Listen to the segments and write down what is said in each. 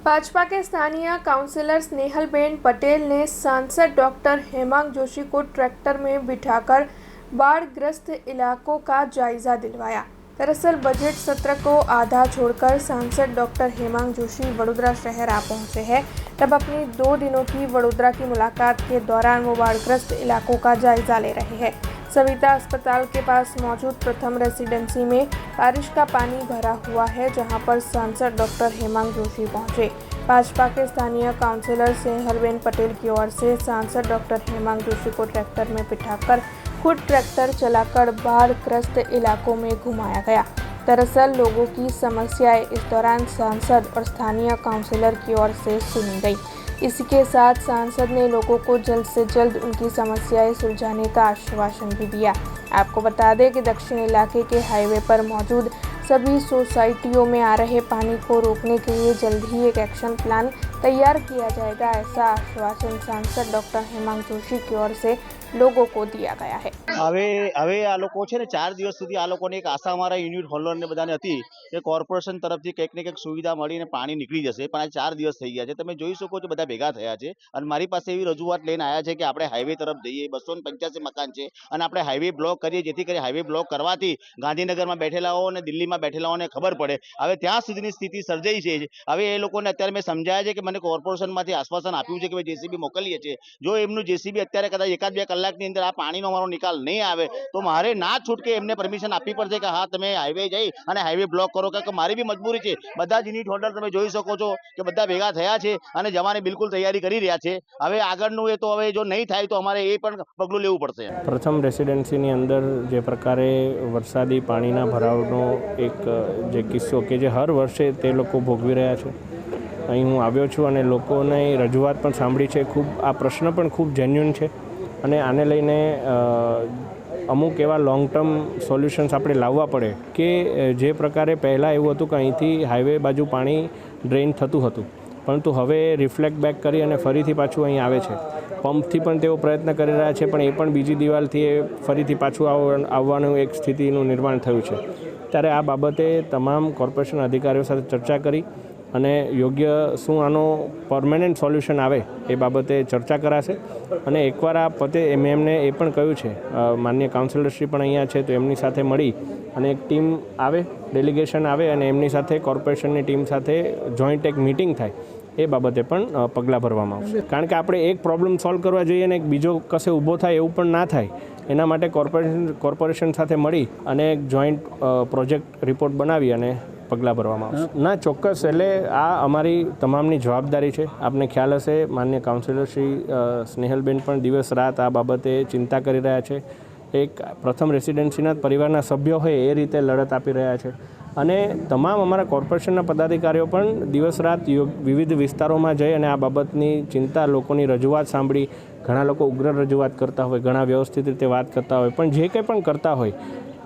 भाजपा के स्थानीय काउंसलर स्नेहलबेन पटेल ने सांसद डॉक्टर हेमांग जोशी को ट्रैक्टर में बिठाकर बाढ़ग्रस्त इलाकों का जायजा दिलवाया। दरअसल बजट सत्र को आधा छोड़कर सांसद डॉक्टर हेमांग जोशी वडोदरा शहर आ पहुंचे हैं। तब अपनी 2 दिनों की वडोदरा की मुलाकात के दौरान वो बाढ़ग्रस्त इलाकों का जायजा ले रहे हैं। सविता अस्पताल के पास मौजूद प्रथम रेसिडेंसी में बारिश का पानी भरा हुआ है, जहां पर सांसद डॉक्टर हेमांग जोशी पहुंचे। भाजपा के स्थानीय काउंसलर स्नेहलबेन पटेल की ओर से सांसद डॉक्टर हेमांग जोशी को ट्रैक्टर में बिठाकर खुद ट्रैक्टर चलाकर बाढ़ग्रस्त इलाकों में घुमाया गया। दरअसल लोगों की समस्याएं इस दौरान सांसद और स्थानीय काउंसलर की ओर से सुनी गई। इसी के साथ सांसद ने लोगों को जल्द से जल्द उनकी समस्याएं सुलझाने का आश्वासन भी दिया। आपको बता दें कि दक्षिण इलाके के हाईवे पर मौजूद सभी सोसाइटियों में आ रहे पानी को रोकने के लिए जल्द ही एक एक्शन प्लान तैयार किया जाएगा, ऐसा आश्वासन सांसद डॉक्टर हेमांग जोशी की ओर से लोगों को दिया गया है। હવે આ લોકો છે ને 4 દિવસ સુધી આ લોકોને એક આશા અમારા યુનિટ હોલ્ડરને બધાને હતી કે કોર્પોરેશન તરફથી કંઈક ને કંઈક સુવિધા મળીને પાણી નીકળી જશે, પણ આ 4 દિવસ થઈ ગયા છે। તમે જોઈ શકો છો બધા ભેગા થયા છે અને મારી પાસે એવી રજૂઆત લઈને આવ્યા છે કે આપણે હાઈવે તરફ જઈએ। 285 મકાન છે અને આપણે હાઈવે બ્લોક કરીએ, જેથી કરી હાઈવે બ્લોક કરવાથી ગાંધીનગરમાં બેઠેલાઓ અને દિલ્હીમાં બેઠેલાઓને ખબર પડે। હવે ત્યાં સુધીની સ્થિતિ સર્જાઈ છે। હવે એ લોકોને અત્યારે મેં સમજાયા છે કે મને કોર્પોરેશનમાંથી આશ્વાસન આપ્યું છે કે ભાઈ જેસીબી મોકલીએ છીએ। જો એમનું જેસીબી અત્યારે કદાચ 1-2 કલાકની અંદર આ પાણીનો અમારો નિકાલ નહીં આવે તો મારે ના છૂટકે એમને પરમિશન આપવી પડશે કે હા તમે હાઈવે જઈ અને હાઈવે બ્લોક કરો, કારણ કે મારી બી મજબૂરી છે। બધા જ યુનિટ હોલ્ડર તમે જોઈ શકો છો કે બધા ભેગા થયા છે અને જવાની બિલકુલ તૈયારી કરી રહ્યા છે। હવે આગળનું એ તો હવે જો નહીં થાય તો અમારે એ પણ પગલું લેવું પડશે। પ્રથમ રેસિડેન્સીની અંદર જે પ્રકારે વરસાદી પાણીના ભરાવનો એક જે કિસ્સો કે જે હર વર્ષે તે લોકો ભોગવી રહ્યા છે, અહીં હું આવ્યો છું અને લોકોની રજૂઆત પણ સાંભળી છે। ખૂબ આ પ્રશ્ન પણ ખૂબ જેન્યુન છે અને આને લઈને અમુક એવા લોંગ ટર્મ સોલ્યુશન્સ આપણે લાવવા પડે કે જે પ્રકારે પહેલાં એવું હતું કે અહીંથી હાઈવે બાજુ પાણી ડ્રેઇન થતું હતું, પરંતુ હવે રિફ્લેક્ટ બેક કરી અને ફરીથી પાછું અહીં આવે છે। પંપથી પણ તેઓ પ્રયત્ન કરી રહ્યા છે, પણ એ પણ બીજી દિવાલથી એ ફરીથી પાછું આવવાનું એક સ્થિતિનું નિર્માણ થયું છે। ત્યારે આ બાબતે તમામ કોર્પોરેશન અધિકારીઓ સાથે ચર્ચા કરી અને યોગ્ય શું આનો પરમેનન્ટ સોલ્યુશન આવે એ બાબતે ચર્ચા કરાશે। અને એકવાર આ પતે મેં એમને એ પણ કહ્યું છે, માનનીય કાઉન્સિલરશ્રી પણ અહીંયા છે, તો એમની સાથે મળી અને એક ટીમ આવે, ડેલિગેશન આવે અને એમની સાથે કોર્પોરેશનની ટીમ સાથે જોઈન્ટ એક મિટિંગ થાય, એ બાબતે પણ પગલાં ભરવામાં આવશે। કારણ કે આપણે એક પ્રોબ્લેમ સોલ્વ કરવા જઈએ અને એક બીજો કશે ઊભો થાય એવું પણ ના થાય, એના માટે કોર્પોરેશન સાથે મળી અને એક જોઈન્ટ પ્રોજેક્ટ રિપોર્ટ બનાવી અને પગલાં ભરવામાં આવશે। ના, ચોક્કસ, એટલે આ અમારી તમામની જવાબદારી છે। આપને ખ્યાલ હશે, માન્ય કાઉન્સિલર શ્રી સ્નેહલબેન પણ દિવસ રાત આ બાબતે ચિંતા કરી રહ્યા છે। એક પ્રથમ રેસિડેન્સીના પરિવારના સભ્યો હોય એ રીતે લડત આપી રહ્યા છે અને તમામ અમારા કોર્પોરેશનના પદાધિકારીઓ પણ દિવસ રાત વિવિધ વિસ્તારોમાં જઈ અને આ બાબતની ચિંતા, લોકોની રજૂઆત સાંભળી, ઘણા લોકો ઉગ્ર રજૂઆત કરતા હોય, ઘણા વ્યવસ્થિત રીતે વાત કરતા હોય, પણ જે કંઈ પણ કરતા હોય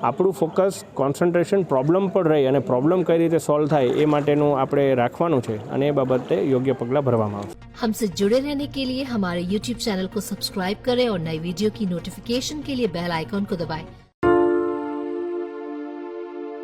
આપણું ફોકસ, કોન્સન્ટ્રેશન પ્રોબ્લેમ પર રહી અને પ્રોબ્લેમ કઈ રીતે સોલ્વ થાય એ માટેનું આપણે રાખવાનું છે અને એ બાબતે યોગ્ય પગલાં ભરવામાં આવશે। हमसे जुड़े रहने के लिए हमारे YouTube चैनल को सब्सक्राइब करें और नई वीडियो की नोटिफिकेशन के लिए बेल आइकॉन को दबाएं।